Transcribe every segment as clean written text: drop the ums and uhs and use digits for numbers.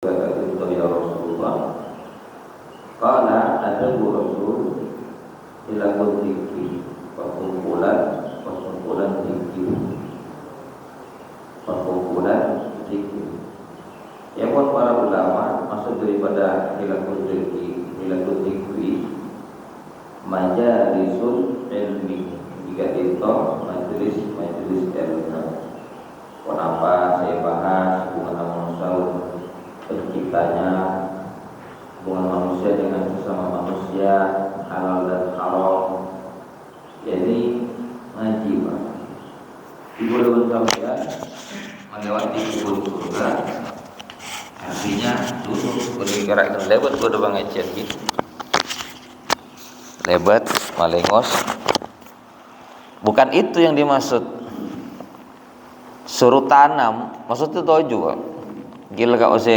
Kata ya Rasulullah, qala adabu Rasul ila dzikri, perkumpulan zikir, perkumpulan zikir. Ya buat para ulama maksud daripada hilakul zikri majalisul ilmi, jika itu majelis ilmu. Kenapa saya bahas hubungan manusia penciptanya, hubungan manusia dengan sesama manusia, halal dan haram. Jadi ngaji Pak. Ibu dan sampean melewati kebun surga. Artinya dulu bergerak dan lebat pada pengajian gitu. Lebat, malengos. Bukan itu yang dimaksud. Suruh tanam, maksudnya toju Pak. Gila kak ose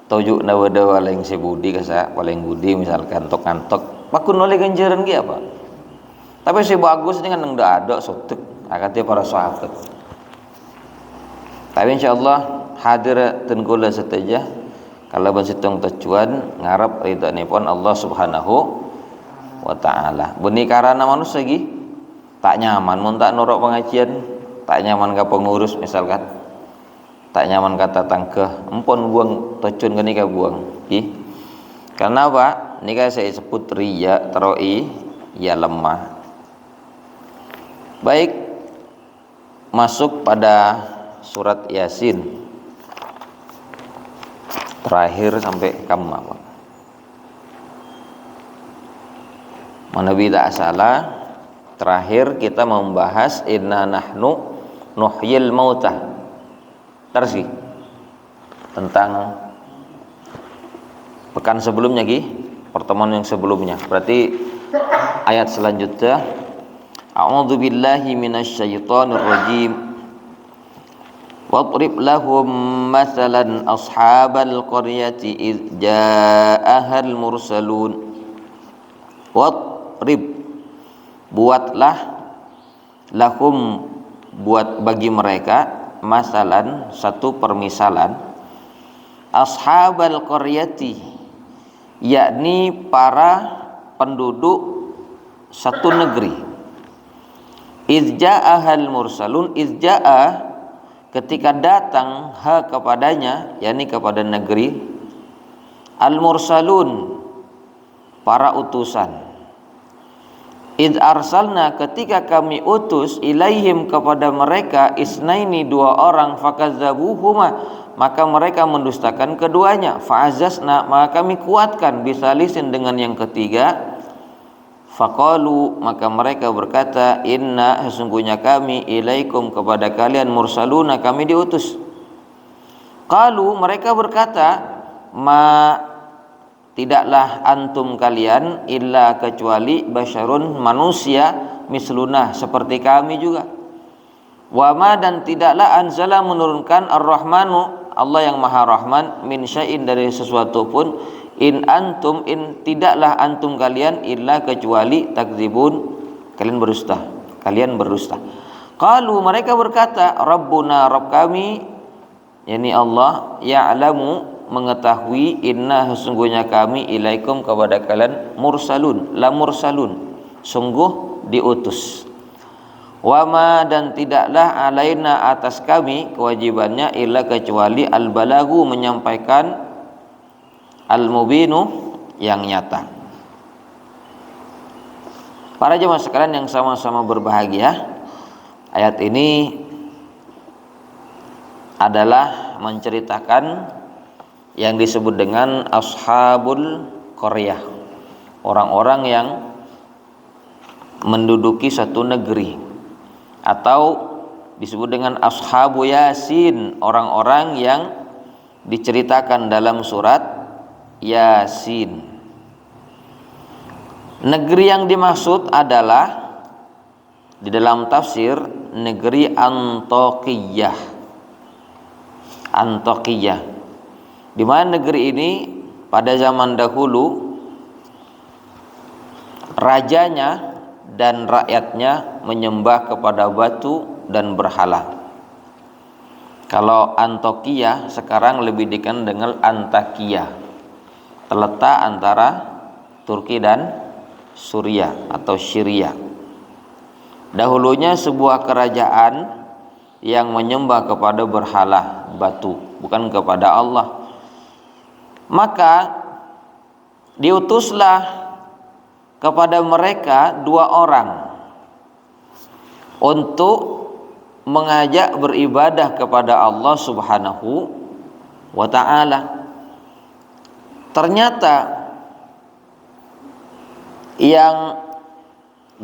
toju nawa-dawa lain si budi kasa paling budi misalkan ngantok pakun oleh ganjaran dia apa tapi si bagus dengan nang ada sotek akatnya para sahabat. Tapi insyaallah hadir tenggula seteja kalau bersitong tujuan ngarap ridhanipun Allah Subhanahu wa taala. Benih karena manusia lagi tak nyaman mun tak norok pengajian, tak nyaman ka pengurus misalkan. Tak nyaman kata tangkeh empon buang tocun ke nikah buang karena apa nikah saya sebut riya teroi ya lemah. Baik, masuk pada surat Yasin terakhir sampai kamma Nabi tak salah terakhir kita membahas inna nahnu nuhyil mautah terus tentang pekan sebelumnya pertemuan yang sebelumnya berarti ayat selanjutnya a'udzu billahi minasyaitonir rajim wadrib lahum mathalan ashabal qaryati idz ja'ahal mursalun wadrib buatlah lahum buat bagi mereka masalan satu permisalan ashabal qaryati yakni para penduduk satu negeri izja'ahal mursalun izja'a ketika datang kepadanya yakni kepada negeri al mursalun para utusan id arsalna ketika kami utus ilaihim kepada mereka isnaini dua orang fakazzabuhuma maka mereka mendustakan keduanya fa'azazna maka kami kuatkan bisalisin dengan yang ketiga faqalu maka mereka berkata inna sesungguhnya kami ilaikum kepada kalian mursaluna kami diutus qalu mereka berkata ma tidaklah antum kalian illa kecuali basyarun manusia misluna seperti kami juga wama dan tidaklah anzala menurunkan ar-rahmanu Allah yang maha rahman min syai'in dari sesuatu pun in antum in tidaklah antum kalian illa kecuali takdzibun kalian berdusta qalu mereka berkata rabbuna rabb kami yakni Allah ya'lamu mengetahui inna sesungguhnya kami ilaikum kepada kalian mursalun sungguh diutus wama dan tidaklah alaina atas kami kewajibannya illa kecuali al-balagu menyampaikan al-mubinu yang nyata. Para jemaah sekalian yang sama-sama berbahagia, ayat ini adalah menceritakan yang disebut dengan ashabul qaryah, orang-orang yang menduduki satu negeri, atau disebut dengan ashabu Yasin, orang-orang yang diceritakan dalam surat Yasin. Negeri yang dimaksud adalah di dalam tafsir negeri Antokiyah, di mana negeri ini pada zaman dahulu rajanya dan rakyatnya menyembah kepada batu dan berhala. Kalau Antakya sekarang lebih dikenal dengan Antakya, terletak antara Turki dan Suriah atau Syria. Dahulunya sebuah kerajaan yang menyembah kepada berhala batu, bukan kepada Allah. Maka diutuslah kepada mereka 2 orang untuk mengajak beribadah kepada Allah Subhanahu wa ta'ala. Ternyata yang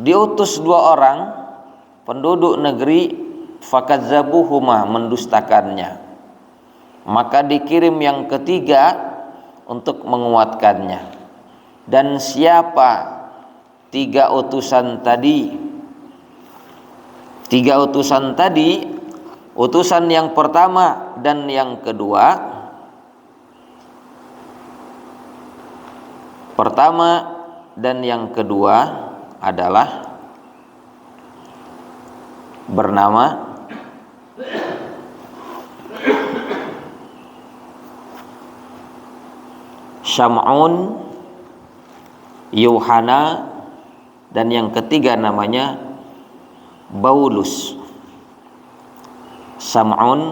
diutus 2 orang penduduk negeri fakadzabuhuma, mendustakannya. Maka dikirim yang ketiga untuk menguatkannya. Dan siapa 3 utusan tadi? 3 utusan tadi, utusan yang pertama dan yang kedua. Pertama dan yang kedua adalah bernama Syam'un, Yuhana, dan yang ketiga namanya Baulus. Syam'un,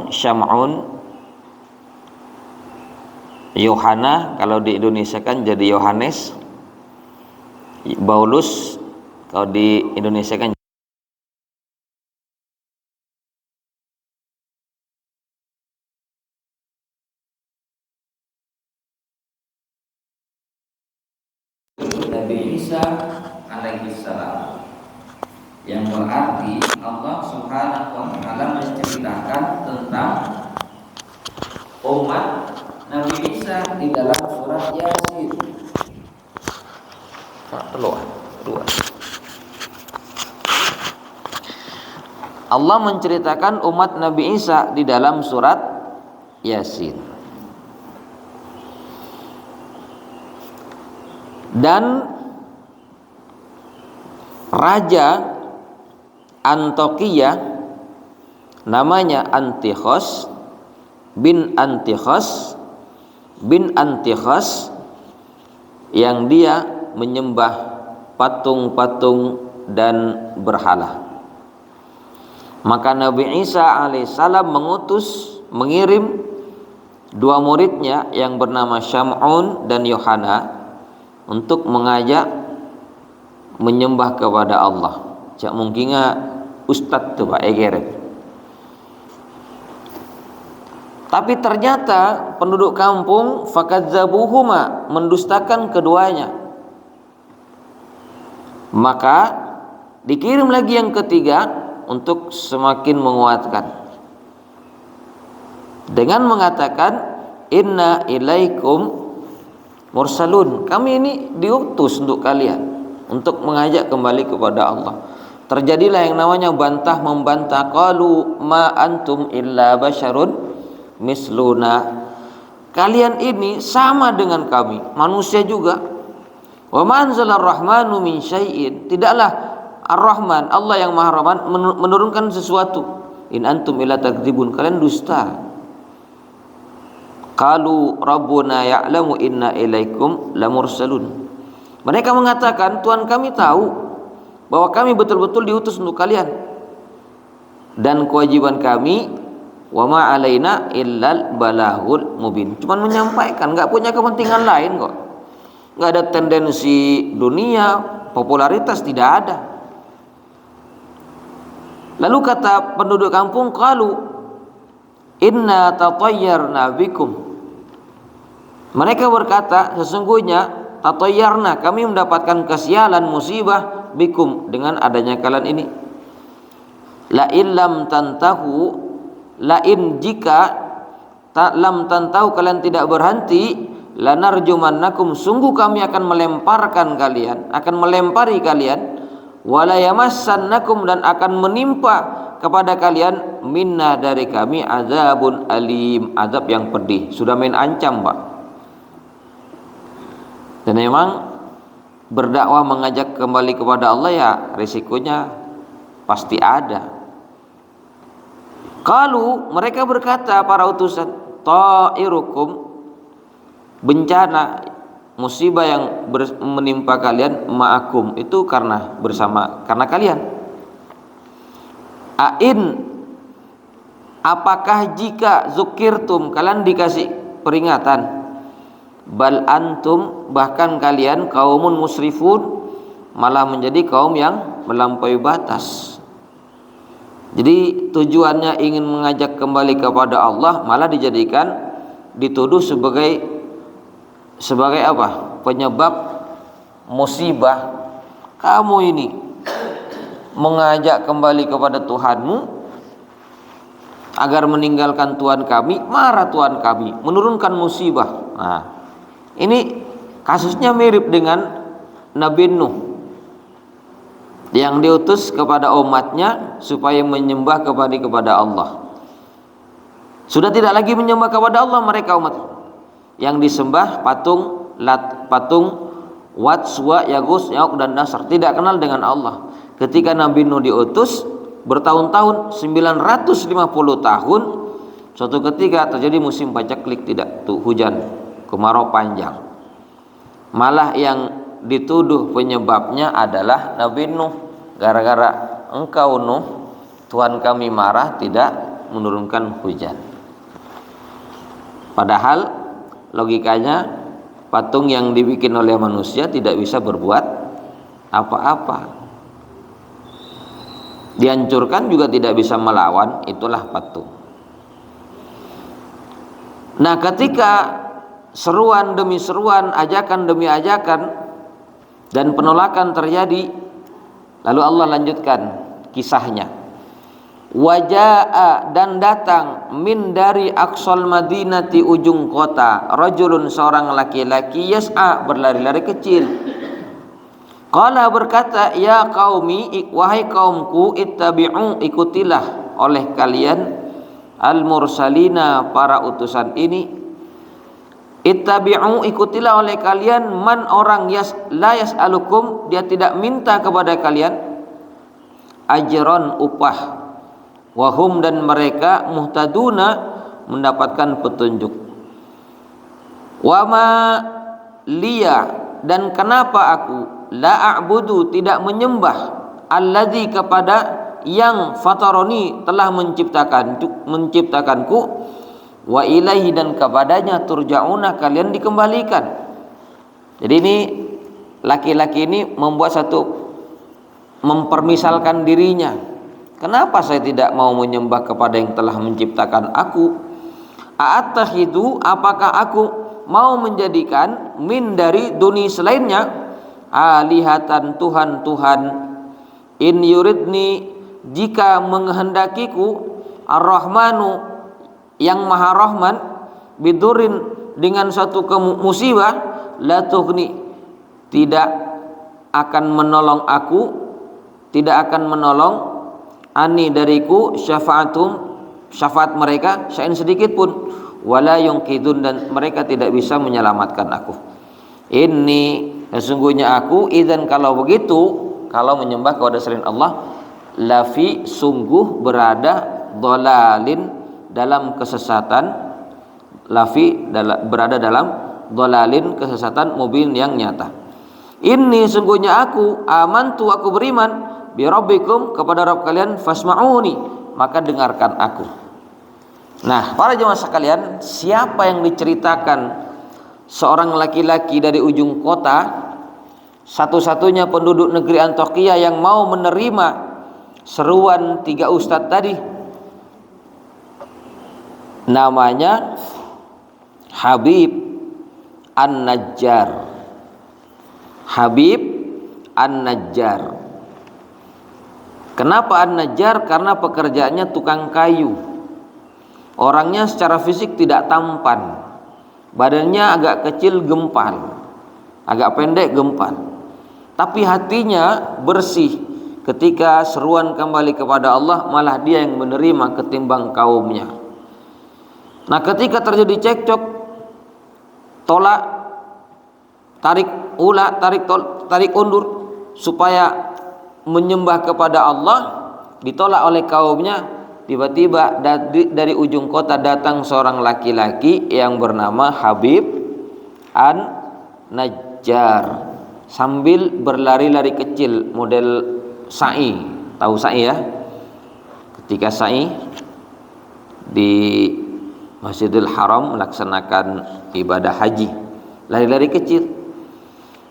Yohana kalau di Indonesia kan jadi Yohanes. Baulus kalau di Indonesia kan Nabi Isa alaihissalam, yang berarti Allah Subhanahu wa ta'ala menceritakan tentang umat Nabi Isa di dalam surat Yasin. Allah menceritakan umat Nabi Isa di dalam surat Yasin. Dan raja Antakya namanya Antiochos bin Antiochos yang dia menyembah patung-patung dan berhala. Maka Nabi Isa alaihissalam mengirim 2 muridnya yang bernama Syam'un dan Yohana untuk mengajak menyembah kepada Allah. Jak mungkin ustad tu Pak Egeret. Tapi ternyata penduduk kampung fakadzabuhuma, mendustakan keduanya. Maka dikirim lagi yang ketiga untuk semakin menguatkan dengan mengatakan inna ilaikum mursalun, kami ini diutus untuk kalian untuk mengajak kembali kepada Allah. Terjadilah yang namanya bantah membantah. Qalu ma antum illa basyarun misluna, kalian ini sama dengan kami, manusia juga. Wa ma anzalar rahmanu min syai'in, tidaklah Ar-Rahman, Allah yang Maha Rahman, menurunkan sesuatu. In antum illa takdzibun, kalian dusta. Qalu rabbuna ya'lamu inna ilaikum lamursalun, mereka mengatakan Tuhan kami tahu bahwa kami betul-betul diutus untuk kalian, dan kewajiban kami wa ma alaina illal balagul mubin, cuman menyampaikan, nggak punya kepentingan lain kok, nggak ada tendensi dunia, popularitas tidak ada. Lalu kata penduduk kampung, qalu inna tatayyarna bikum, mereka berkata sesungguhnya tatayyarna, kami mendapatkan kesialan musibah bikum, dengan adanya kalian ini. La illam tantahu, lain jika tak lam tantahu, kalian tidak berhenti, lanarjumannakum, sungguh kami akan melemparkan kalian, akan melempari kalian, wala yamassannakum, dan akan menimpa kepada kalian, minna, dari kami, azabun alim, azab yang pedih. Sudah main ancam Pak. Dan memang berdakwah mengajak kembali kepada Allah ya risikonya pasti ada. Qalu, mereka berkata para utusan, ta'irukum, bencana musibah yang menimpa kalian, ma'akum, itu karena kalian. Ain, apakah jika zukirtum, kalian dikasih peringatan, bal antum, bahkan kalian kaumun musrifun, malah menjadi kaum yang melampaui batas. Jadi tujuannya ingin mengajak kembali kepada Allah, malah dituduh sebagai apa? Penyebab musibah. Kamu ini mengajak kembali kepada Tuhanmu agar meninggalkan Tuhan kami, marah Tuhan kami, menurunkan musibah. Nah, ini kasusnya mirip dengan Nabi Nuh yang diutus kepada umatnya supaya menyembah kepada Allah. Sudah tidak lagi menyembah kepada Allah mereka, umat yang disembah patung Wat, Suwa, Yagus, Yauk dan Nasr, tidak kenal dengan Allah. Ketika Nabi Nuh diutus bertahun-tahun, 950 tahun, suatu ketika terjadi musim paceklik, tidak hujan, kemarau panjang. Malah yang dituduh penyebabnya adalah Nabi Nuh, gara-gara engkau Nuh, Tuhan kami marah, tidak menurunkan hujan. Padahal logikanya patung yang dibikin oleh manusia tidak bisa berbuat apa-apa, dihancurkan juga tidak bisa melawan, itulah patung. Nah, ketika seruan demi seruan, ajakan demi ajakan, dan penolakan terjadi, lalu Allah lanjutkan kisahnya. Wajaa, dan datang min dari aqsal madinati, ujung kota, rajulun, seorang laki-laki, yas'a, berlari-lari kecil. Qala, berkata, ya qaumi, wahai kaumku, ittabi'u, ikutilah oleh kalian al-mursalina, para utusan ini. Ittabi'u, ikutilah oleh kalian, man, orang, la yas'alukum, dia tidak minta kepada kalian ajron, upah, wahum, dan mereka muhtaduna, mendapatkan petunjuk. Wama liya, dan kenapa aku la a'budu, tidak menyembah, alladzi, kepada yang fataroni, telah menciptakanku, wa ilaihi, dan kepadanya turja'una, kalian dikembalikan. Jadi ini laki-laki ini mempermisalkan dirinya. Kenapa saya tidak mau menyembah kepada yang telah menciptakan aku? A'attakhidhu, apakah aku mau menjadikan min dari duni selainnya alihatan, Tuhan-Tuhan, in yuridni, jika menghendakiku, ar-Rahmanu, yang maha rahman, bidurin, dengan suatu musibah, la tughni, tidak akan menolong aku, tidak akan menolong ani, dariku, syafaat mereka, syai'in, sedikit pun, wala yungkidun, dan mereka tidak bisa menyelamatkan aku. Ini sesungguhnya aku, idzan, kalau begitu, kalau menyembah kepada selain Allah, lafi, sungguh berada, dhalalin, dalam kesesatan, berada dalam dhalalin, kesesatan, mubin, yang nyata. Ini sungguhnya aku, amantu, aku beriman, bi rabbikum, kepada Rabb kalian, fasma'uni, maka dengarkan aku. Nah, para jemaah sekalian, siapa yang diceritakan seorang laki-laki dari ujung kota, satu-satunya penduduk negeri Antioquia yang mau menerima seruan tiga ustadz tadi? Namanya Habib An-Najjar. Habib An-Najjar. Kenapa An-Najjar? Karena pekerjaannya tukang kayu. Orangnya secara fisik tidak tampan, badannya agak kecil gempal, agak pendek gempal, tapi hatinya bersih. Ketika seruan kembali kepada Allah, malah dia yang menerima ketimbang kaumnya. Nah, ketika terjadi cekcok, tolak, tarik undur supaya menyembah kepada Allah, ditolak oleh kaumnya, tiba-tiba dari ujung kota datang seorang laki-laki yang bernama Habib An-Najjar sambil berlari-lari kecil model sa'i. Tahu sa'i ya? Ketika sa'i di Masjidil Haram melaksanakan ibadah haji, lari-lari kecil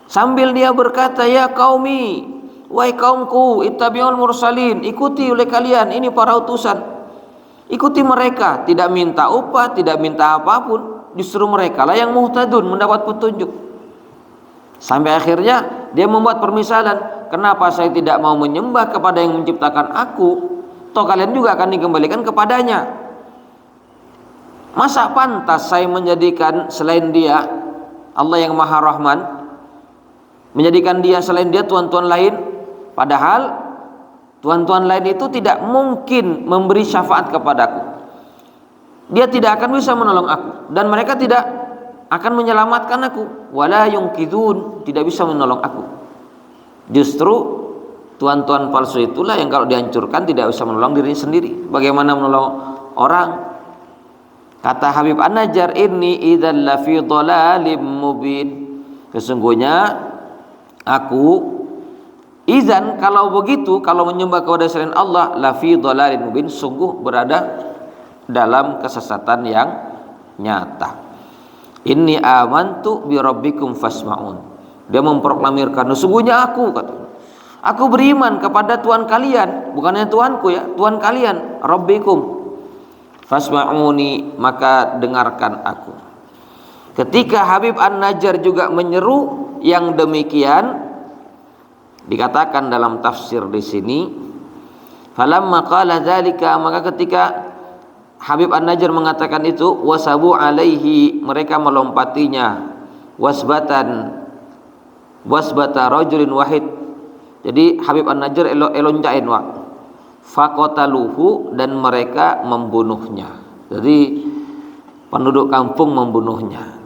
sambil dia berkata, ya qaumi, wahai kaumku, ittabi'ul mursalin, ikuti oleh kalian ini para utusan, ikuti mereka, tidak minta upah, tidak minta apapun, justru mereka lah yang muhtadun, mendapat petunjuk. Sampai akhirnya dia membuat permisalan, kenapa saya tidak mau menyembah kepada yang menciptakan aku, toh kalian juga akan dikembalikan kepadanya. Masa pantas saya menjadikan selain dia, Allah yang Maha Rahman, menjadikan dia selain dia tuan-tuan lain, padahal tuan-tuan lain itu tidak mungkin memberi syafaat kepadaku, dia tidak akan bisa menolong aku, dan mereka tidak akan menyelamatkan aku, wala yungkidun, tidak bisa menolong aku. Justru tuan-tuan palsu itulah yang kalau dihancurkan tidak bisa menolong diri sendiri. Bagaimana menolong orang? Kata Habib An-Najjar, inni idzal lafi dhalalim mubin, sesungguhnya aku izan, kalau begitu, kalau menyembah kepada selain Allah, lafi dhalalin mubin, sungguh berada dalam kesesatan yang nyata. Inni amantu bi rabbikum fasma'un. Dia memproklamirkan, sesungguhnya aku, kata, aku beriman kepada Tuhan kalian, bukannya Tuhanku ya, Tuhan kalian, rabbikum fasma'uni, maka dengarkan aku. Ketika Habib An-Najjar juga menyeru yang demikian, dikatakan dalam tafsir di sini, falamma qala dzalika, maka ketika Habib An-Najjar mengatakan itu, wasabu alaihi, mereka melompatinya, wasbata rajulin wahid, jadi Habib An-Najjar elonjain wa faqataluhu, dan mereka membunuhnya. Jadi penduduk kampung membunuhnya.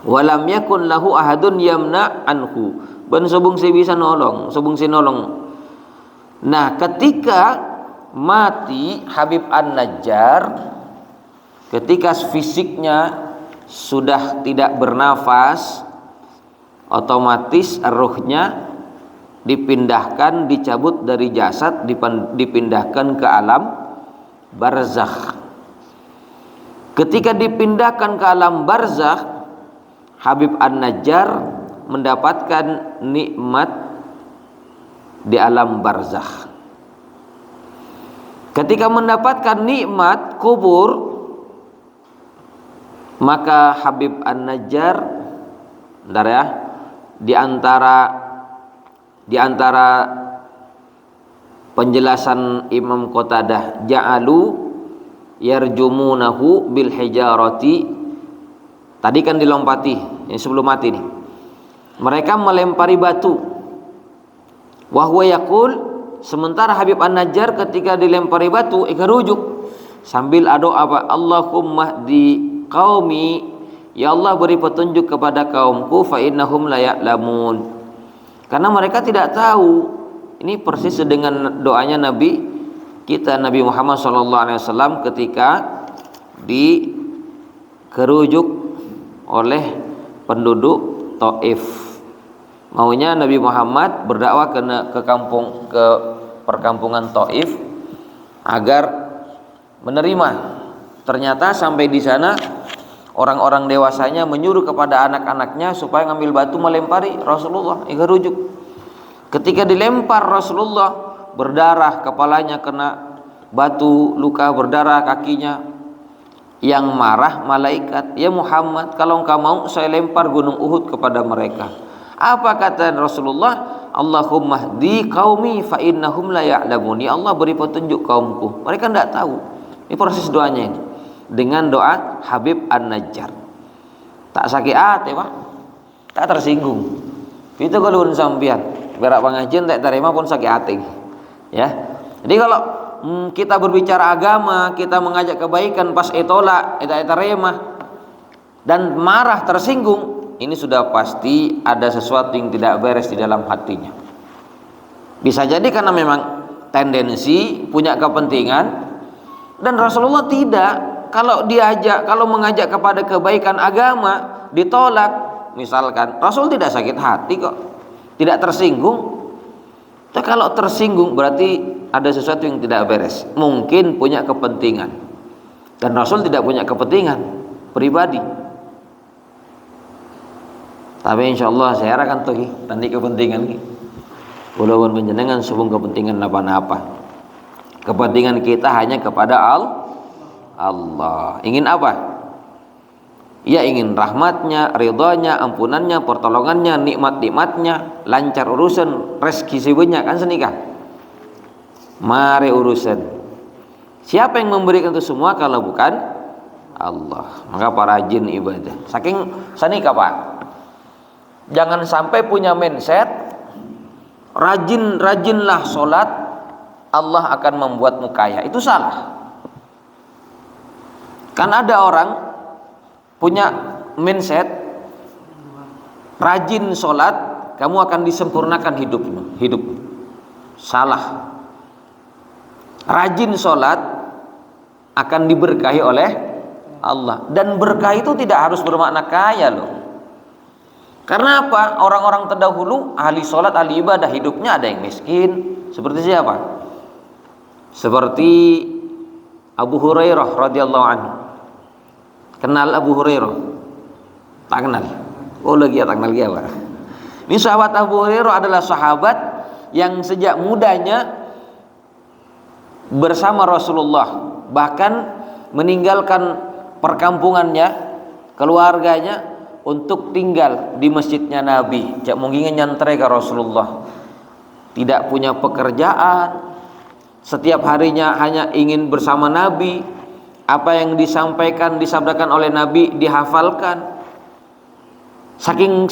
Walam yakun lahu ahadun yamna anhu, ben sobung si bisa nolong, sobung si nolong. Nah, ketika mati Habib An-Najjar, ketika fisiknya sudah tidak bernafas, otomatis ruhnya dipindahkan, dicabut dari jasad, dipindahkan ke alam barzakh. Ketika dipindahkan ke alam barzakh, Habib An-Najjar mendapatkan nikmat di alam barzakh. Ketika mendapatkan nikmat kubur, maka Habib An-Najjar, bentar ya, di antara penjelasan Imam Qatadah, ja'alu yarjumunahu bil hijarati, tadi kan dilompati, ini sebelum mati nih, mereka melempari batu. Wa huwa yaqul, sementara Habib An-Najjar ketika dilempari batu rujuk sambil doa apa, Allahumma di qaumi, ya Allah beri petunjuk kepada kaumku, fa innahum la ya'lamun, karena mereka tidak tahu. Ini persis dengan doanya Nabi kita, Nabi Muhammad SAW, ketika dikerujuk oleh penduduk Taif. Maunya Nabi Muhammad berdakwah ke perkampungan Taif agar menerima. Ternyata sampai di sana orang-orang dewasanya menyuruh kepada anak-anaknya supaya ngambil batu melempari Rasulullah rujuk. Ketika dilempar Rasulullah, berdarah kepalanya kena batu, luka berdarah kakinya. Yang marah malaikat, ya Muhammad, kalau engkau mau saya lempar gunung Uhud kepada mereka. Apa kata Rasulullah? Allahumma hdi qaumi fa innahum la ya'lamun, ya Allah beri petunjuk kaumku, mereka tidak tahu. Ini proses doanya ini, dengan doa Habib An-Najjar. Tak sakit hati Pak, tak tersinggung. Itu kalau sampean berak pengajian tak terima pun sakit hati ya. Jadi kalau kita berbicara agama, kita mengajak kebaikan, pas itolak, tidak terima dan marah, tersinggung, ini sudah pasti ada sesuatu yang tidak beres di dalam hatinya. Bisa jadi karena memang tendensi, punya kepentingan, Dan Rasulullah tidak. Kalau mengajak kepada kebaikan agama ditolak, misalkan, Rasul tidak sakit hati kok, tidak tersinggung. Tapi kalau tersinggung berarti ada sesuatu yang tidak beres, mungkin punya kepentingan, dan Rasul tidak punya kepentingan pribadi. Tapi insya Allah saya akan tuh nanti kepentingan walaupun menjenengan sebung kepentingan apa-apa. Kepentingan kita hanya kepada Allah. Ingin apa? Ya ingin rahmatnya, ridhonya, ampunannya, pertolongannya, nikmat-nikmatnya, lancar urusan, rezeki sibunya kan senikah. Mari urusan. Siapa yang memberikan itu semua kalau bukan Allah? Maka para rajin ibadah. Saking senikah Pak. Jangan sampai punya mindset rajinlah sholat, Allah akan membuatmu kaya. Itu salah. Kan ada orang punya mindset rajin sholat kamu akan disempurnakan hidup. Salah. Rajin sholat akan diberkahi oleh Allah, dan berkah itu tidak harus bermakna kaya loh. Karena apa? Orang-orang terdahulu ahli sholat, ahli ibadah, hidupnya ada yang miskin. Seperti siapa? Seperti Abu Hurairah radhiyallahu anhu. Kenal Abu Hurairah? Tak kenal. Oh lagi ya tak kenal dia Pak. Ini sahabat Abu Hurairah adalah sahabat yang sejak mudanya bersama Rasulullah, bahkan meninggalkan perkampungannya, keluarganya untuk tinggal di masjidnya Nabi. Jak mungkin nyantre ke Rasulullah. Tidak punya pekerjaan, setiap harinya hanya ingin bersama Nabi. Apa yang disampaikan, disabdakan oleh Nabi dihafalkan. Saking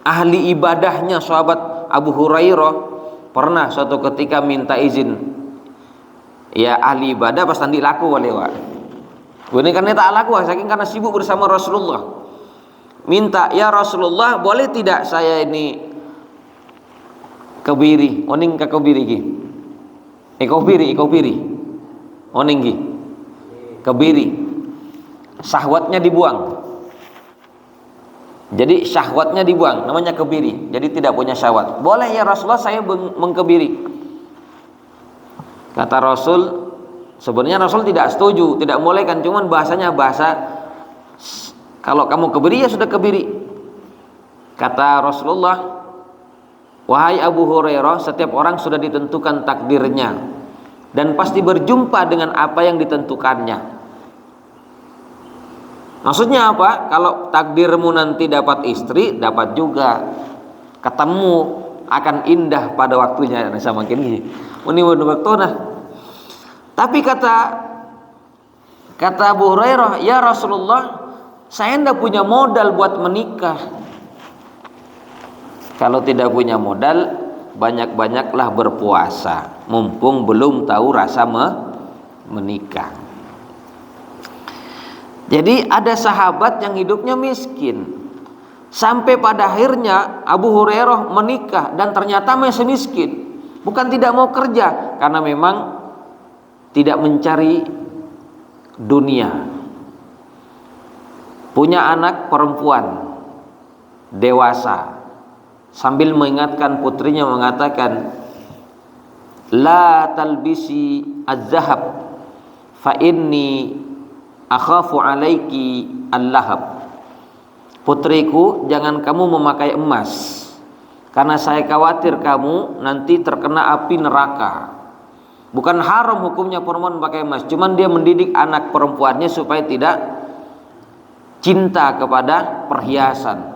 ahli ibadahnya sahabat Abu Hurairah, pernah suatu ketika minta izin. Ya ahli ibadah pas tandi laku wale wa. Ini karena tak laku, saking karena sibuk bersama Rasulullah. Minta, ya Rasulullah, boleh tidak saya ini kebiri, oning ke kebiri ki. Kebiri. Oning ki. Kebiri, syahwatnya dibuang. Jadi syahwatnya dibuang, namanya kebiri. Jadi tidak punya syahwat. Boleh ya Rasulullah saya mengkebiri. Kata Rasul, sebenarnya Rasul tidak setuju, tidak boleh kan, cuman bahasanya bahasa kalau kamu kebiri ya sudah kebiri. Kata Rasulullah, wahai Abu Hurairah, setiap orang sudah ditentukan takdirnya dan pasti berjumpa dengan apa yang ditentukannya. Maksudnya apa? Kalau takdirmu nanti dapat istri, dapat juga. Ketemu akan indah pada waktunya. Nah, sama gini. Tapi kata Abu Hurairah, ya Rasulullah, saya tidak punya modal buat menikah. Kalau tidak punya modal, banyak-banyaklah berpuasa, mumpung belum tahu rasa menikah. Jadi ada sahabat yang hidupnya miskin, sampai pada akhirnya Abu Hurairah menikah dan ternyata masih miskin. Bukan tidak mau kerja, karena memang tidak mencari dunia. Punya anak perempuan dewasa, sambil mengingatkan putrinya mengatakan, la talbisi az-zahab fa inni akhafu alaiki al-lahab. Putriku, jangan kamu memakai emas, karena saya khawatir kamu nanti terkena api neraka. Bukan haram hukumnya perempuan memakai emas, cuman dia mendidik anak perempuannya supaya tidak cinta kepada perhiasan.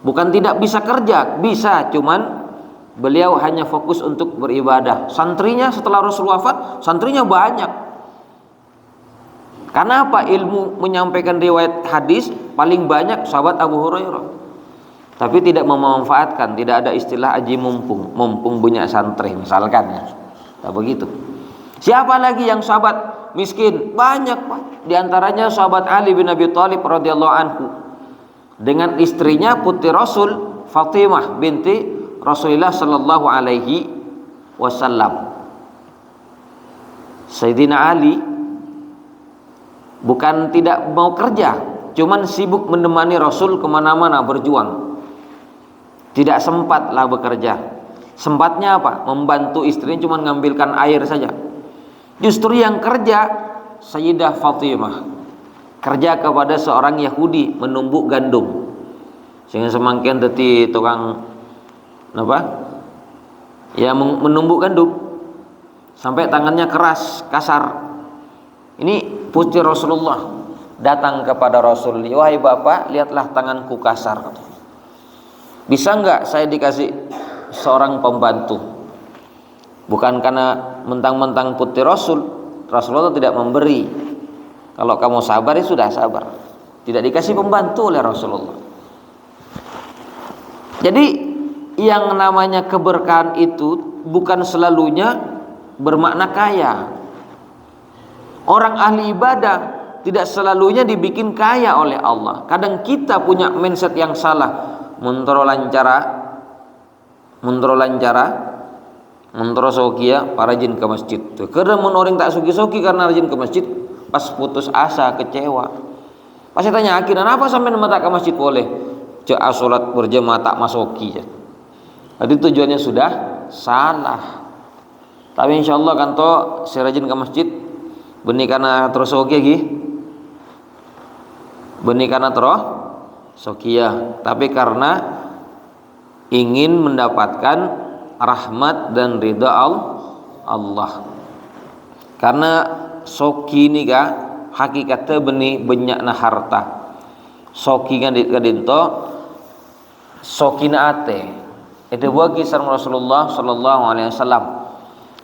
Bukan tidak bisa kerja, bisa, cuman beliau hanya fokus untuk beribadah. Santrinya setelah Rasul wafat, santrinya banyak. Karena apa? Ilmu menyampaikan riwayat hadis paling banyak sahabat Abu Hurairah. Tapi tidak memanfaatkan, tidak ada istilah aji mumpung punya santri misalkan ya. Tak begitu. Siapa lagi yang sahabat miskin? Banyak Pak. Di antaranya sahabat Ali bin Abi Thalib radhiyallahu anhu dengan istrinya putri Rasul Fatimah binti Rasulullah sallallahu alaihi wasallam. Sayyidina Ali bukan tidak mau kerja, cuman sibuk menemani Rasul kemana-mana berjuang, tidak sempatlah bekerja. Sempatnya apa? Membantu istrinya, cuman ngambilkan air saja. Justru yang kerja Sayyidah Fatimah, kerja kepada seorang Yahudi menumbuk gandum, sehingga semakin teti tukang apa? Ya, menumbuk gandum sampai tangannya keras, kasar. Ini putri Rasulullah datang kepada Rasul, wahai bapak, lihatlah tanganku kasar. Bisa enggak saya dikasih seorang pembantu? Bukan karena mentang-mentang putri Rasul, Rasulullah tidak memberi. Kalau kamu sabar ya sudah sabar. Tidak dikasih pembantu oleh Rasulullah. Jadi yang namanya keberkahan itu bukan selalunya bermakna kaya. Orang ahli ibadah tidak selalunya dibikin kaya oleh Allah. Kadang kita punya mindset yang salah. Muntro sokia para rajin ke masjid. Karena orang tak soki karena rajin ke masjid, pas putus asa, kecewa. Pasti tanya, akhirnya apa sampai nama tak ke masjid boleh? Cak salat berjamaah tak masoki. Jadi tujuannya sudah salah. Tapi insyaallah kan to saya rajin ke masjid benih karena terus soki lagi. Benih karena terus Sokia, tapi karena ingin mendapatkan rahmat dan ridha Allah. Karena soki ini kah hakikatnya benih banyakna harta. Soki kan kadinto sokina ate. Itu bagi sareng Rasulullah sallallahu alaihi wasallam.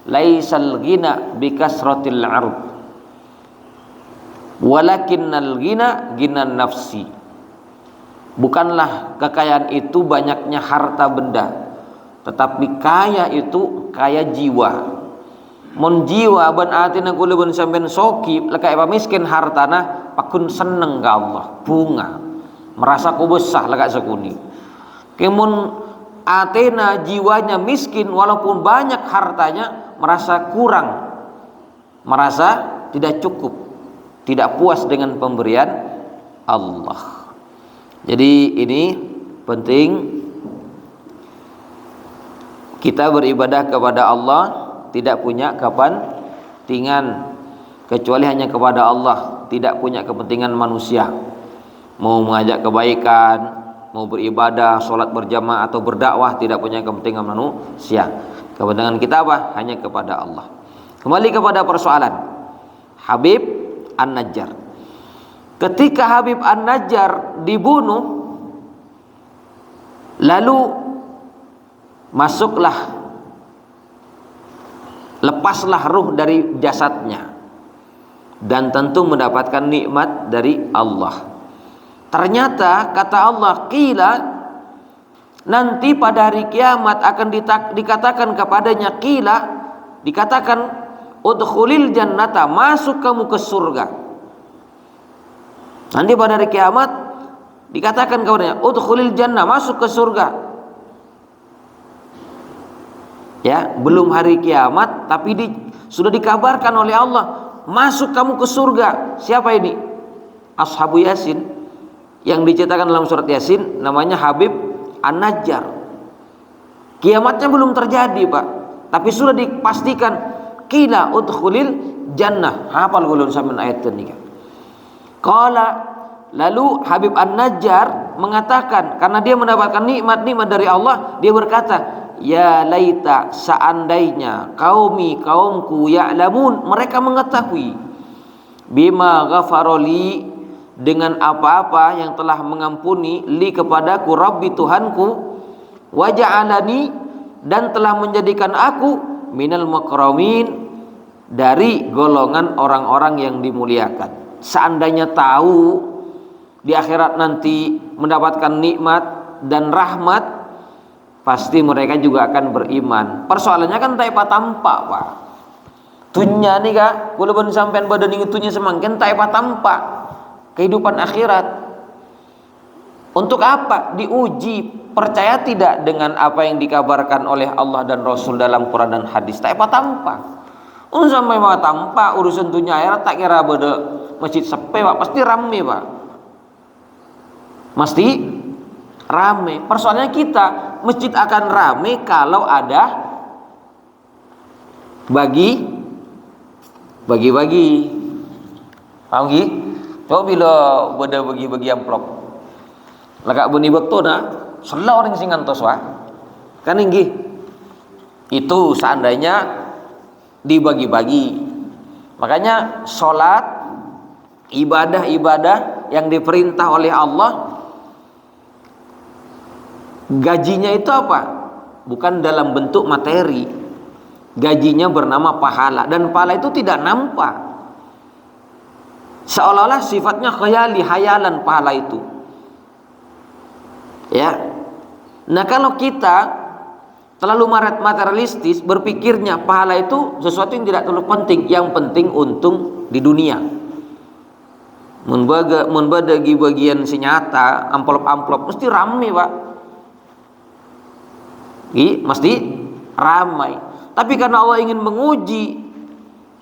Laisal ghina bikasratil arb. Walakinnal ghina ghinan nafsi. Bukanlah kekayaan itu banyaknya harta benda, tetapi kaya itu kaya jiwa. Mun jiwa ban atina kula ban sampean soki leka miskin hartana pakun seneng ka Allah, bunga. Merasa ku besar leka sekuni. Kemun atina jiwanya miskin walaupun banyak hartanya merasa kurang. Merasa tidak cukup, tidak puas dengan pemberian Allah. Jadi ini penting kita beribadah kepada Allah tidak punya kepentingan kecuali hanya kepada Allah, tidak punya kepentingan manusia. Mau mengajak kebaikan, mau beribadah, sholat berjamaah atau berdakwah tidak punya kepentingan manusia. Kepentingan kita apa? Hanya kepada Allah. Kembali kepada persoalan Habib An-Najjar. Ketika Habib An-Najjar dibunuh, lalu lepaslah ruh dari jasadnya dan tentu mendapatkan nikmat dari Allah. Ternyata kata Allah, qila, nanti pada hari kiamat akan dikatakan kepadanya, qila, dikatakan udkhulil jannata, masuk kamu ke surga. Nanti pada hari kiamat dikatakan kepadanya, udkhulil jannah, masuk ke surga. Ya, belum hari kiamat tapi sudah dikabarkan oleh Allah, masuk kamu ke surga. Siapa ini? Ashabu Yasin yang diceritakan dalam surat Yasin, namanya Habib An-Najjar. Kiamatnya belum terjadi, Pak, tapi sudah dipastikan qila udkhulil jannah. Hafal ulun sampean ayat ini. Qala, lalu Habib An-Najjar mengatakan, karena dia mendapatkan nikmat-nikmat dari Allah, dia berkata, ya laita, seandainya kaumku ya'lamun, mereka mengetahui, bima ghafaroli, dengan apa-apa yang telah mengampuni li kepadaku Rabbi Tuhanku, wa ja'alani, dan telah menjadikan aku minal mukramin, dari golongan orang-orang yang dimuliakan. Seandainya tahu di akhirat nanti mendapatkan nikmat dan rahmat, pasti mereka juga akan beriman. Persoalannya kan tak tampak, Pak. Tunya nih kak, walaupun sampean badan itunya semakin tak tampak kehidupan akhirat. Untuk apa? Diuji, percaya tidak dengan apa yang dikabarkan oleh Allah dan Rasul dalam Quran dan hadis. Tak tampak. Sampai mau tanpa urusan dunia akhirat tak kira beda masjid sepi Pak, pasti rame Pak. Mesti rame. Persoalannya kita, masjid akan rame kalau ada bagi-bagi. Paham Gi? Coba bila beda bagi-bagi amplop. Lagak beni bekto na, sela orang sing ngantos Pak. Kan inggi. Itu seandainya dibagi-bagi. Makanya sholat, ibadah-ibadah yang diperintah oleh Allah, gajinya itu apa? Bukan dalam bentuk materi. Gajinya bernama pahala, dan pahala itu tidak nampak. Seolah-olah sifatnya khayali, hayalan pahala itu. Ya. Nah, kalau kita terlalu materialistis, berpikirnya pahala itu sesuatu yang tidak terlalu penting, yang penting untung di dunia. Mun bagi bagian senyata, amplop-amplop mesti ramai Pak. Mesti ramai. Tapi karena Allah ingin menguji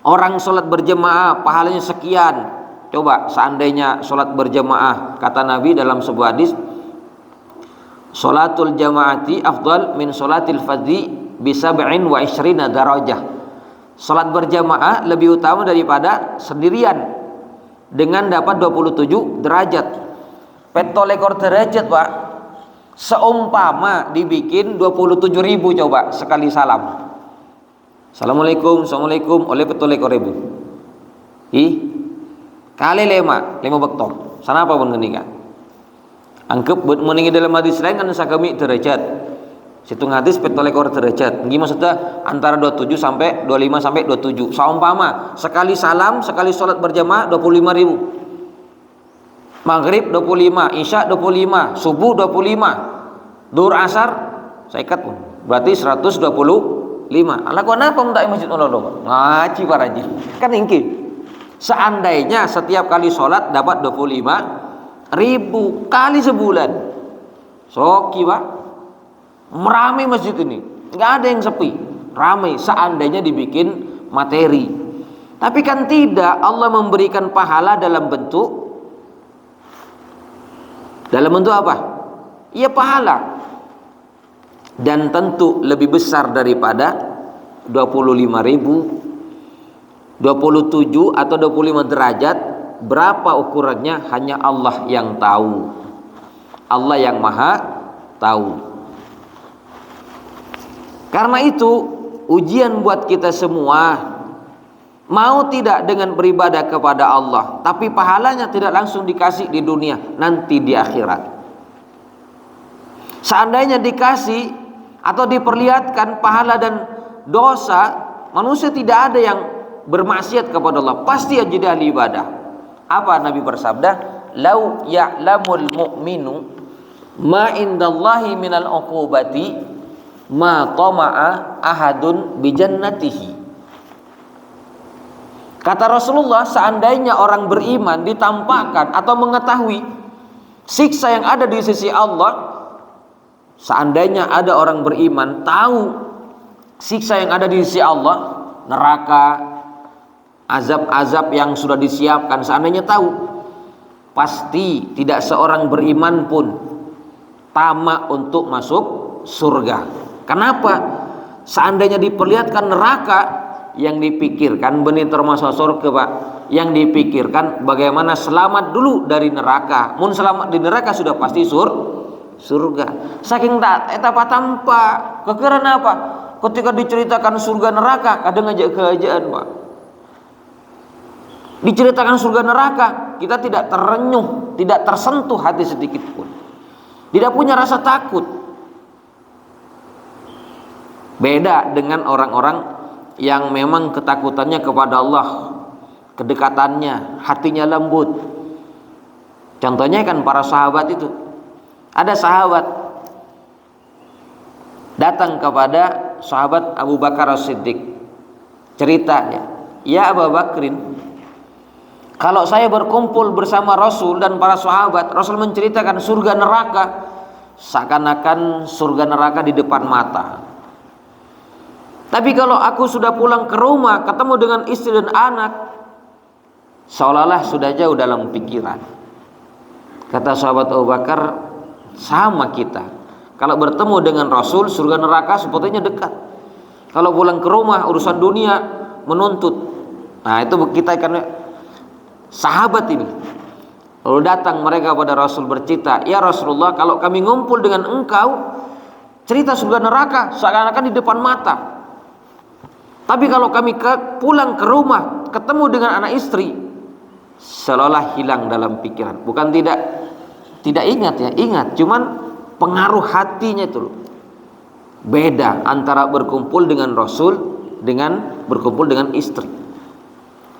orang sholat berjamaah pahalanya sekian. Coba seandainya sholat berjamaah, kata Nabi dalam sebuah hadis, sholatul jamaati afdal min sholatil fadhi bisab'in wa ishrina darajah. Sholat berjamaah lebih utama daripada sendirian dengan dapat 27 derajat. Petolekor derajat Pak. Seumpama dibikin 27.000 coba sekali salam. Assalamualaikum, assalamualaikum, oleh petolekor ribu. Kali 5 bektor. Sana apa pun genika. Angkep buat meninggi dalam hadis lain kan sakami derajat. Situng hadis petolekor derajat. Ini maksudnya antara 27 sampai 25 sampai 27. Seumpama sekali salam, sekali sholat berjamaah 25.000. Maghrib 25, Isya 25, subuh 25, Duhur Asar saya ikat pun. Berarti 125. Alakuan apa mendak masjid Allah ngaji para haji. Kan ingki. Seandainya setiap kali sholat dapat 25.000 kali sebulan. Soki Pak. Meramai masjid ini. Enggak ada yang sepi. Ramai seandainya dibikin materi. Tapi kan tidak, Allah memberikan pahala dalam bentuk apa? Iya pahala. Dan tentu lebih besar daripada 25.000, 27 atau 25 derajat. Berapa ukurannya hanya Allah yang tahu. Allah yang maha tahu. Karena itu ujian buat kita semua, mau tidak dengan beribadah kepada Allah, tapi pahalanya tidak langsung dikasih di dunia, nanti di akhirat. Seandainya dikasih atau diperlihatkan pahala dan dosa, manusia tidak ada yang bermaksiat kepada Allah, pasti jadi ahli ibadah. Apa Nabi bersabda? Lau ya'lamul mu'minu ma indallahi minal uqubati ma tama'a ahadun bijannatihi. Kata Rasulullah, seandainya orang beriman ditampakkan atau mengetahui siksa yang ada di sisi Allah, seandainya ada orang beriman tahu siksa yang ada di sisi Allah, neraka, azab-azab yang sudah disiapkan, seandainya tahu, pasti tidak seorang beriman pun tamak untuk masuk surga. Kenapa? Seandainya diperlihatkan neraka, yang dipikirkan benih termasuk surga Pak. Yang dipikirkan bagaimana selamat dulu dari neraka. Mun selamat di neraka sudah pasti surga. Saking tak etapa tanpa kekeran apa? Ketika diceritakan surga neraka, kadang ngajak keajaan Pak. Diceritakan surga neraka, kita tidak terenyuh, tidak tersentuh hati sedikit pun. Tidak punya rasa takut. Beda dengan orang-orang yang memang ketakutannya kepada Allah, kedekatannya, hatinya lembut. Contohnya kan para sahabat itu. Ada sahabat datang kepada sahabat Abu Bakar As-Siddiq, ceritanya, ya Abu Bakrin, kalau saya berkumpul bersama Rasul dan para sahabat, Rasul menceritakan surga neraka, seakan-akan surga neraka di depan mata. Tapi kalau aku sudah pulang ke rumah, ketemu dengan istri dan anak, seolah-olah sudah jauh dalam pikiran. Kata sahabat Abu Bakar, sama kita. Kalau bertemu dengan Rasul, surga neraka sepertinya dekat. Kalau pulang ke rumah, urusan dunia menuntut. Nah, itu kita karena sahabat ini. Lalu datang mereka pada Rasul bercerita, ya Rasulullah, kalau kami ngumpul dengan engkau, cerita surga neraka seakan-akan di depan mata. Tapi kalau kami pulang ke rumah, ketemu dengan anak istri, seolah hilang dalam pikiran. Bukan tidak ingat ya, ingat, cuman pengaruh hatinya itu beda antara berkumpul dengan Rasul dengan berkumpul dengan istri.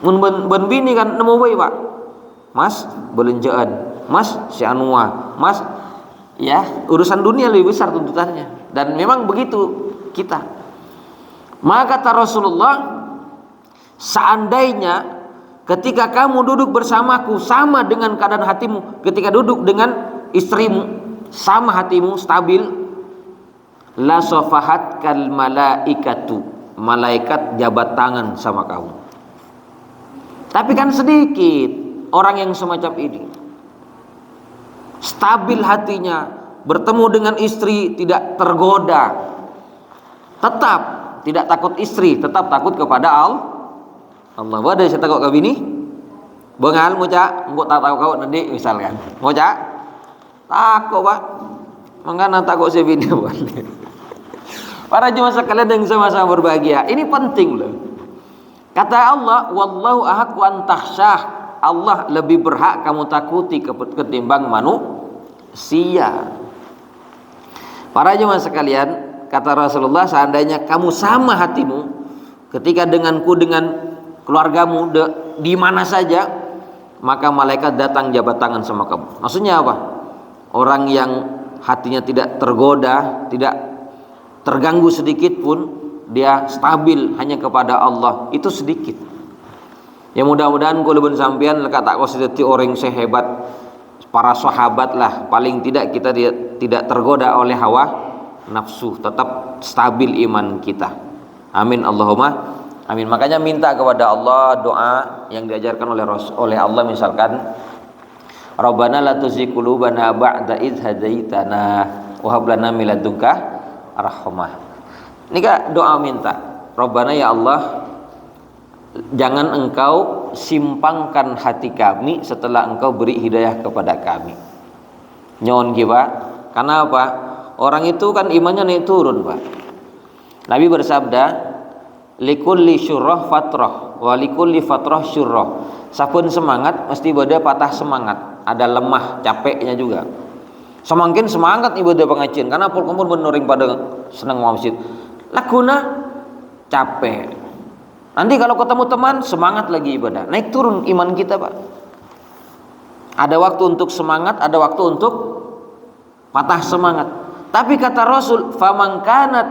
Ben bini kan nemu bae, Pak. Mas belanjaan, Mas si Anua, Mas ya, urusan dunia lebih besar tuntutannya. Dan memang begitu kita. Maka kata Rasulullah, seandainya ketika kamu duduk bersamaku sama dengan keadaan hatimu ketika duduk dengan istrimu, sama hatimu stabil, la safahat kal malaikatu, malaikat jabat tangan sama kamu. Tapi kan sedikit orang yang semacam ini, stabil hatinya, bertemu dengan istri tidak tergoda, tetap tidak takut istri, tetap takut kepada Allah. Wadah saya takut ke bini, bengal mau cak, mbok tak tahu kau nanti misalkan, mau cak, takut Pak, mengana takut si bini. Para jemaah sekalian yang sama-sama berbahagia, ini penting loh. Kata Allah, wallahu ahaqqu an takhsyah, Allah lebih berhak kamu takuti ketimbang manusia. Para jemaah sekalian, kata Rasulullah, seandainya kamu sama hatimu ketika denganku dengan keluargamu di mana saja, maka malaikat datang jabat tangan sama kamu. Maksudnya apa? Orang yang hatinya tidak tergoda, tidak terganggu sedikit pun, dia stabil hanya kepada Allah, itu sedikit. Ya mudah-mudahan kalau ben sampean lekat tak konsideti orang sehebat para sahabat lah, paling tidak kita tidak tergoda oleh hawa nafsu, tetap stabil iman kita. Amin Allahumma amin. Makanya minta kepada Allah doa yang diajarkan oleh Allah, misalkan Rabbana la tuzigh qulubana ba'da idh hadaitana wa hab lana min ladunka rahmah. Ini kak doa minta, Rabbana ya Allah, jangan engkau simpangkan hati kami setelah engkau beri hidayah kepada kami. Nyon kiba, karena apa? Orang itu kan imannya naik turun, Pak. Nabi bersabda, likulli syurrah fatrah wa likulli fatrah syurrah. Sapun semangat mesti bada patah semangat, ada lemah capeknya juga. Semakin semangat ibadah pengajian karena pun benoring pada senang masjid. Laguna capek. Nanti kalau ketemu teman semangat lagi ibadah. Naik turun iman kita, Pak. Ada waktu untuk semangat, ada waktu untuk patah semangat. Tapi kata Rasul, faman kanat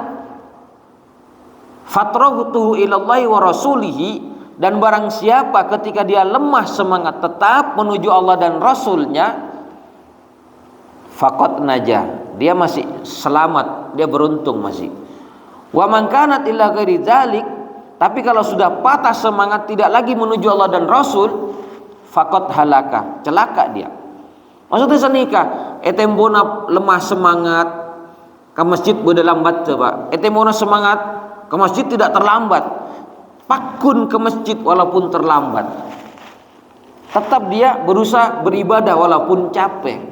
fatrahuhu ilallahi wa rasulihi, dan barang siapa ketika dia lemah semangat tetap menuju Allah dan Rasulnya, faqad najah, dia masih selamat, dia beruntung masih. Wa man kanat illa ghairi dzalik, tapi kalau sudah patah semangat tidak lagi menuju Allah dan Rasul, faqad halaka, celaka dia. Maksudnya senikah etembona lemah semangat ke masjid beda lambat coba. Etembona semangat ke masjid tidak terlambat. Pakun ke masjid walaupun terlambat. Tetap dia berusaha beribadah walaupun capek.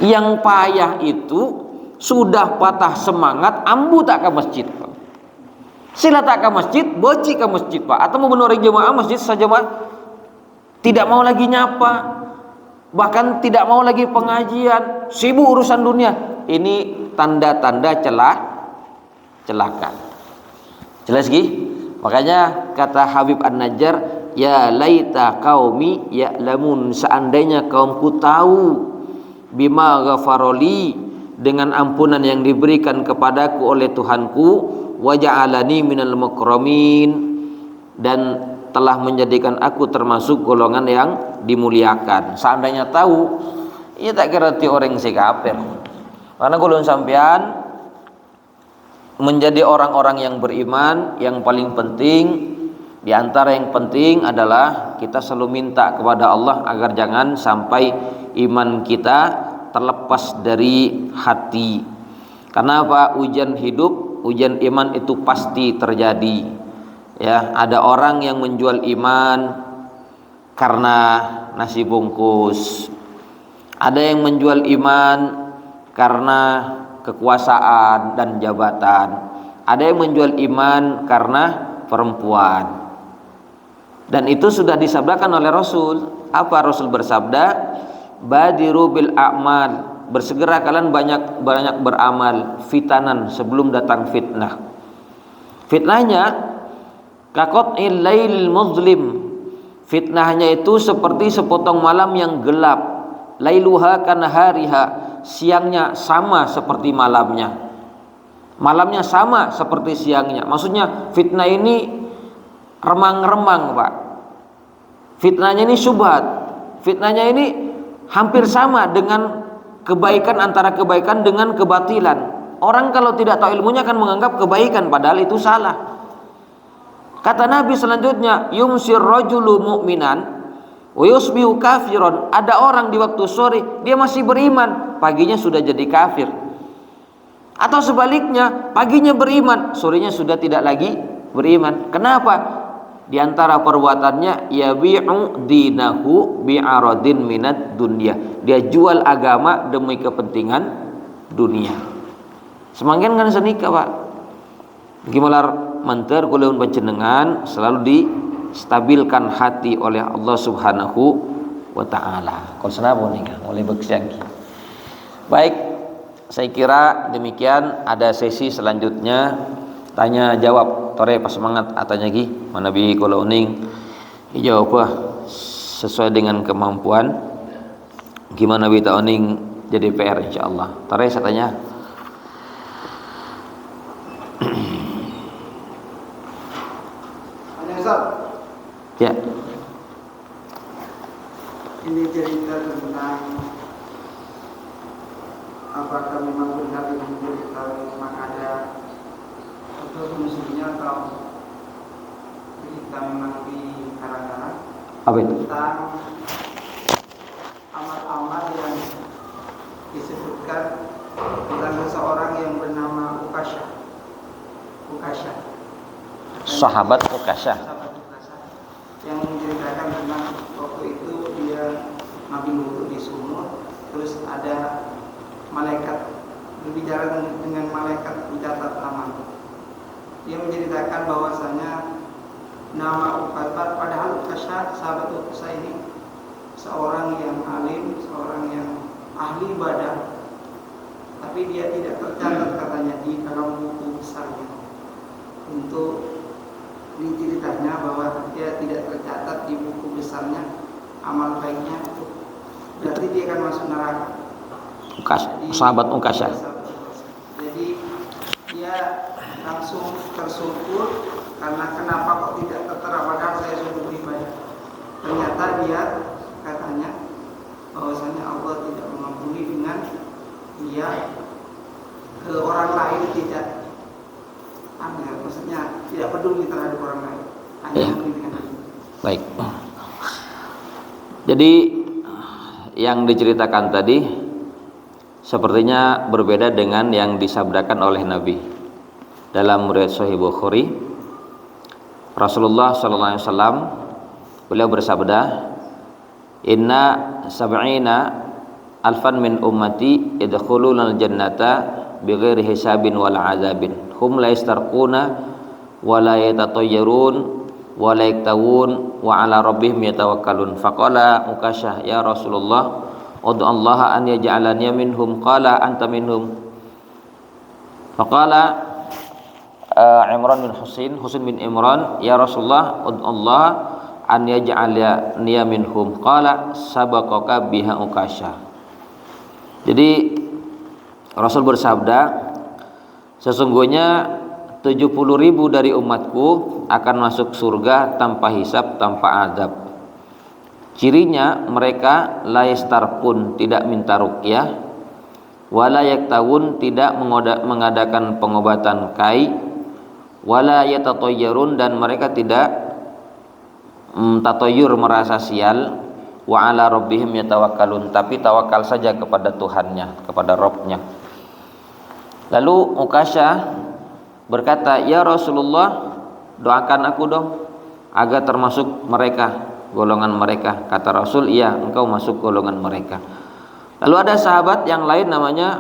Yang payah itu sudah patah semangat, ambu tak ke masjid, Pak. Sila tak ke masjid, boci ke masjid, Pak. Atau mau menoreng jemaah masjid saja, Pak, tidak mau lagi nyapa, bahkan tidak mau lagi pengajian, sibuk urusan dunia. Ini tanda-tanda celaka. Jelas Ki? Makanya kata Habib An-Najjar, ya laita qaumi ya'lamun, seandainya kaumku tahu, bima ghafaroli, dengan ampunan yang diberikan kepadaku oleh Tuhanku, wa ja'alani minal mukramin, dan telah menjadikan aku termasuk golongan yang dimuliakan. Seandainya tahu, ia tak kira ti orang si kafir. Karena golongan sampean menjadi orang-orang yang beriman, yang paling penting di antara yang penting adalah kita selalu minta kepada Allah agar jangan sampai iman kita terlepas dari hati. Karena apa? Ujian hidup, ujian iman itu pasti terjadi. Ya, ada orang yang menjual iman karena nasi bungkus. Ada yang menjual iman karena kekuasaan dan jabatan. Ada yang menjual iman karena perempuan. Dan itu sudah disabdakan oleh Rasul. Apa Rasul bersabda? Badiru bil a'mal, bersegera kalian banyak beramal, fitanan, sebelum datang fitnah. Fitnahnya kaqat'il lailil muzlim. Fitnahnya itu seperti sepotong malam yang gelap. Lailuha kanahariha, siangnya sama seperti malamnya, malamnya sama seperti siangnya. Maksudnya fitnah ini remang-remang, Pak. Fitnahnya ini syubhat, fitnahnya ini hampir sama dengan kebaikan, antara kebaikan dengan kebatilan. Orang kalau tidak tahu ilmunya akan menganggap kebaikan padahal itu salah. Kata Nabi selanjutnya, yumsir rajulu mu'minan wa yusbihu kafiron. Ada orang di waktu sore dia masih beriman, paginya sudah jadi kafir. Atau sebaliknya, paginya beriman, sorenya sudah tidak lagi beriman. Kenapa? Di antara perbuatannya yabi'u dinahu bi'aradin minad dunya. Dia jual agama demi kepentingan dunia. Semangkin kan senika, Pak. Gimana manter kuleun panjenengan selalu distabilkan hati oleh Allah Subhanahu wa taala. Kau senapa nih oleh beksiagi. Baik, saya kira demikian. Ada sesi selanjutnya tanya jawab. Tore pas semangat atanya gi manabi kula uning jawab sesuai dengan kemampuan. Gimana bita uning jadi PR insyaallah. Tore saya tanya. Ya. Ini cerita tentang apakah memang benar yang diberitahu memang ada atau musuhnya, atau cerita memang dikarang-karang. Apa itu? Tentang amal-amal yang disebutkan tentang seseorang yang bernama Ukasha. Sahabat Ukasha. Yang menceritakan tentang waktu itu dia nabi wudhu di sumur, terus ada malaikat berbicara dengan malaikat mencatat nama. Dia menceritakan bahwasanya nama Ukasha, padahal Ukasha, sahabat Ukasha ini seorang yang alim, seorang yang ahli ibadah, tapi dia tidak tercatat katanya di dalam buku besarnya. Untuk ceritanya bahwa dia tidak tercatat di buku besarnya amal baiknya, berarti dia akan masuk neraka. Sahabat Ukasha. Jadi dia langsung tersungkur karena kenapa kok tidak tertera padahal saya sudah beribadah. Ternyata dia katanya bahwasanya Allah tidak mengampuni dengan dia ke orang lain tidak maksudnya tidak peduli terhadap orang lain, hanya dengan Allah. Baik. Jadi yang diceritakan tadi sepertinya berbeda dengan yang disabdakan oleh Nabi dalam riwayat Sahih Bukhari. Rasulullah sallallahu alaihi wasallam beliau bersabda, "Inna sab'ina alfan min ummati yadkhuluna al-jannata bighairi hisabin wala azabin. Hum la yastarquna wa la yatatayyarun wa la yaktawun wa ala rabbihim yatawakkalun." Faqala Ukasha, "Ya Rasulullah, ud'u Allah an yaj'alani minhum." Qala anta minhum. Faqala Imran bin Husain bin Imran, "Ya Rasulullah, ud'u Allah an yaj'alani minhum." Qala sabaqaka biha Ukasha. Jadi Rasul bersabda, sesungguhnya 70.000 dari umatku akan masuk surga tanpa hisab, tanpa azab. Cirinya mereka la yastarqun, tidak minta ruqyah, wala yaktawun, tidak mengadakan pengobatan kai, wala yatatayyarun, dan mereka tidak tatoyur merasa sial, wa ala rabbihim yatawakkalun, tapi tawakal saja kepada Tuhannya, kepada Rabbnya. Lalu Ukasyah berkata, ya Rasulullah, doakan aku dong agar termasuk mereka, golongan mereka. Kata Rasul, iya, engkau masuk golongan mereka. Lalu ada sahabat yang lain namanya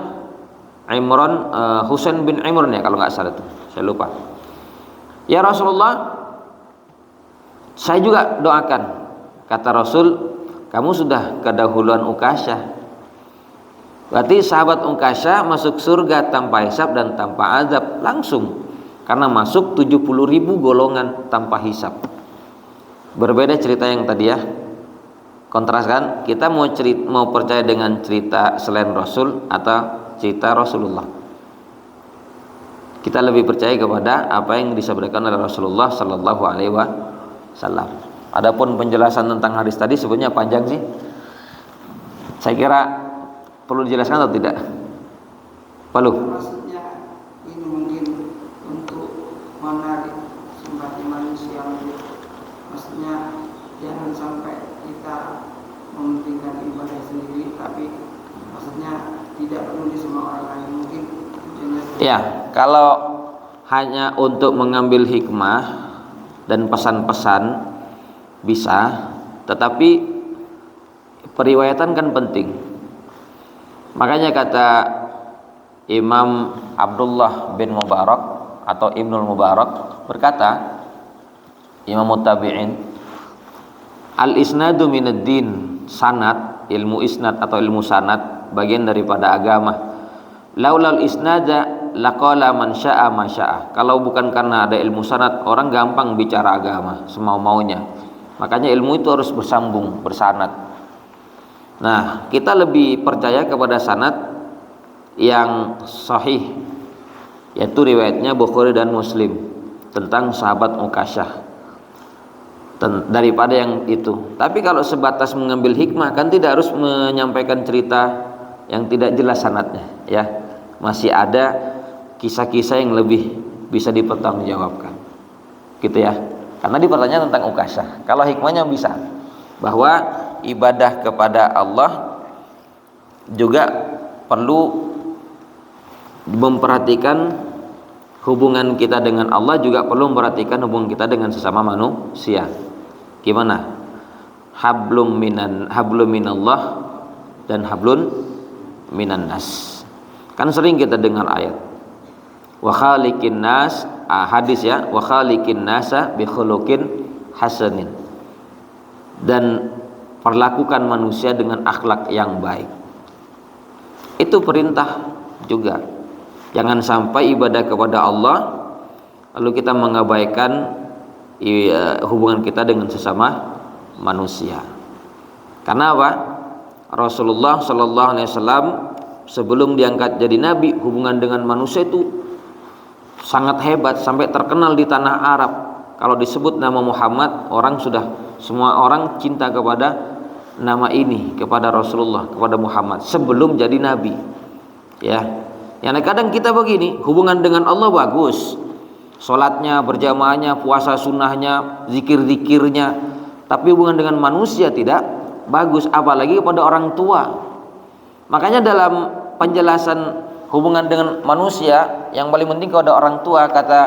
Imran, Husain bin Imran ya kalau nggak salah itu, saya lupa. Ya Rasulullah, saya juga doakan. Kata Rasul, kamu sudah kedahuluan Ukasyah. Berarti sahabat Ukasyah masuk surga tanpa hisab dan tanpa azab langsung, karena masuk 70.000 golongan tanpa hisab. Berbeda cerita yang tadi ya. Kontras kan? Kita mau percaya dengan cerita selain Rasul atau cerita Rasulullah? Kita lebih percaya kepada apa yang disabdakan oleh Rasulullah Sallallahu Alaihi Wasallam. Adapun penjelasan tentang hadis tadi sebenarnya panjang sih. Saya kira perlu dijelaskan atau tidak? Perlu. Maksudnya ini mungkin untuk menarik simpati manusia, maksudnya jangan sampai kita mementingkan ibadah sendiri, tapi maksudnya tidak peduli sama orang lain. Mungkin ya, kalau hanya untuk mengambil hikmah dan pesan-pesan bisa, tetapi periwayatan kan penting. Makanya kata Imam Abdullah bin Mubarak atau Ibnul Mubarak berkata, Imam Muttabi'in, al-isnadu minad din, sanad, ilmu isnad atau ilmu sanad bagian daripada agama. Laulal isnada laqala man syaa ma syaa. Kalau bukan karena ada ilmu sanad, orang gampang bicara agama semau-maunya. Makanya ilmu itu harus bersambung, bersanad. Nah, kita lebih percaya kepada sanad yang sahih, yaitu riwayatnya Bukhari dan Muslim tentang sahabat Ukasyah, daripada yang itu. Tapi kalau sebatas mengambil hikmah, kan tidak harus menyampaikan cerita yang tidak jelas sanadnya, ya. Masih ada kisah-kisah yang lebih bisa dipertanggungjawabkan, gitu ya. Karena dipertanya tentang Ukasyah. Kalau hikmahnya bisa, bahwa ibadah kepada Allah juga perlu memperhatikan hubungan kita dengan Allah, juga perlu memperhatikan hubungan kita dengan sesama manusia. Gimana? Hablum minallah dan hablun minan nas. Kan sering kita dengar ayat wa khaliqin nas, hadis ya, wa khaliqin nasa bi khuluqin hasanin, dan perlakukan manusia dengan akhlak yang baik. Itu perintah juga. Jangan sampai ibadah kepada Allah lalu kita mengabaikan hubungan kita dengan sesama manusia. Karena apa? Rasulullah Sallallahu Alaihi Wasallam sebelum diangkat jadi nabi, hubungan dengan manusia itu sangat hebat, sampai terkenal di tanah Arab. Kalau disebut nama Muhammad, semua orang cinta kepada nama ini, kepada Rasulullah, kepada Muhammad sebelum jadi nabi. Ya. Yang kadang kita begini, hubungan dengan Allah bagus, sholatnya, berjamaahnya, puasa sunnahnya, zikir-zikirnya, tapi hubungan dengan manusia tidak bagus, apalagi kepada orang tua. Makanya dalam penjelasan hubungan dengan manusia yang paling penting kepada orang tua, kata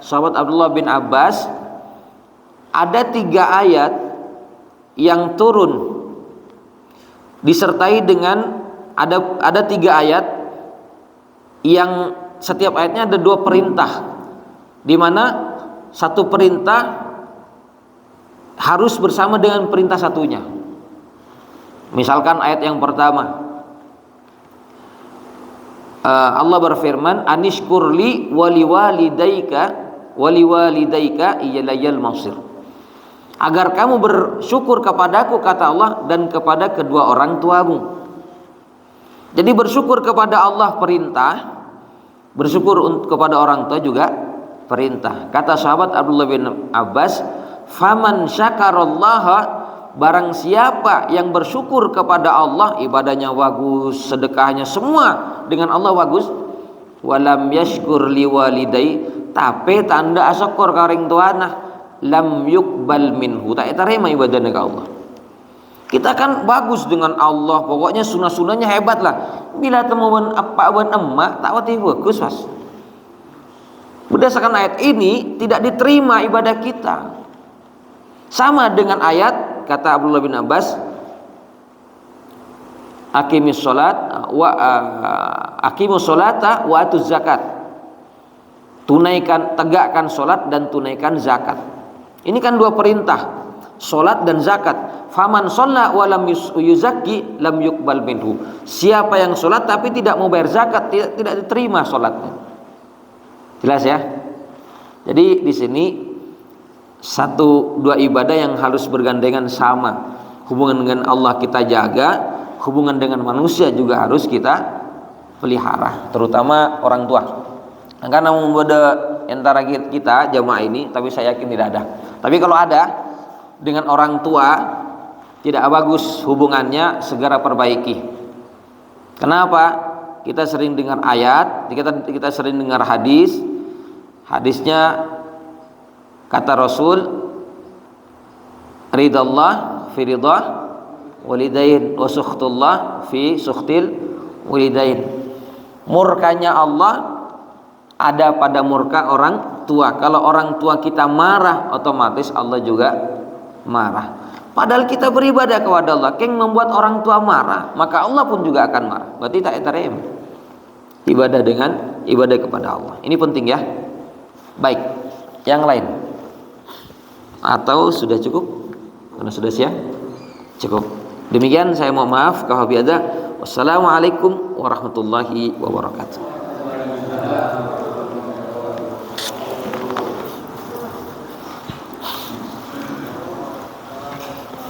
sahabat Abdullah bin Abbas, ada 3 ayat yang turun disertai dengan ada 3 ayat yang setiap ayatnya ada 2 perintah, di mana satu perintah harus bersama dengan perintah satunya. Misalkan ayat yang pertama, Allah berfirman, anishkurli waliwalidaika iyalayal masir. Agar kamu bersyukur kepadaku, kata Allah, dan kepada kedua orang tuamu. Jadi bersyukur kepada Allah perintah, bersyukur kepada orang tua juga perintah. Kata sahabat Abdullah bin Abbas, faman syakarallaha barang siapa yang bersyukur kepada Allah, ibadahnya bagus, sedekahnya semua dengan Allah bagus, walam yashkur liwalidai, tapi tanda asyukur karing tuana, lam yukbal minhu, tak terima ibadahnya ke Allah. Kita kan bagus dengan Allah, pokoknya sunah-sunahnya hebat lah. Bila temuan apa ban emak tak wati bagus mas. Berdasarkan ayat ini tidak diterima ibadah kita. Sama dengan ayat kata Abdullah bin Abbas, aqimus sholata wa atuz zakat. Tunaikan, tegakkan solat dan tunaikan zakat. Ini kan dua perintah, solat dan zakat. Faman sholla wa lam yuzakki lam yuqbal minhu. Siapa yang solat tapi tidak mau bayar zakat, tidak diterima solatnya. Jelas ya? Jadi di sini satu dua ibadah yang harus bergandengan sama. Hubungan dengan Allah kita jaga, hubungan dengan manusia juga harus kita pelihara, terutama orang tua. Karena membuat antara kita jamaah ini, tapi saya yakin tidak ada. Tapi kalau ada dengan orang tua tidak bagus hubungannya, segera perbaiki. Kenapa? Kita sering dengar ayat, kita sering dengar hadis. Hadisnya kata Rasul, ridallah fi ridah walidain wa sukhtullah fi sukhtil walidain. Murkanya Allah ada pada murka orang tua. Kalau orang tua kita marah, otomatis Allah juga marah. Padahal kita beribadah kepada Allah, yang membuat orang tua marah, maka Allah pun juga akan marah. Berarti tak terima ibadah dengan ibadah kepada Allah. Ini penting ya. Baik, yang lain atau sudah cukup? Karena sudah siang, cukup. Demikian saya mohon maaf kalau ada. Wassalamualaikum warahmatullahi wabarakatuh.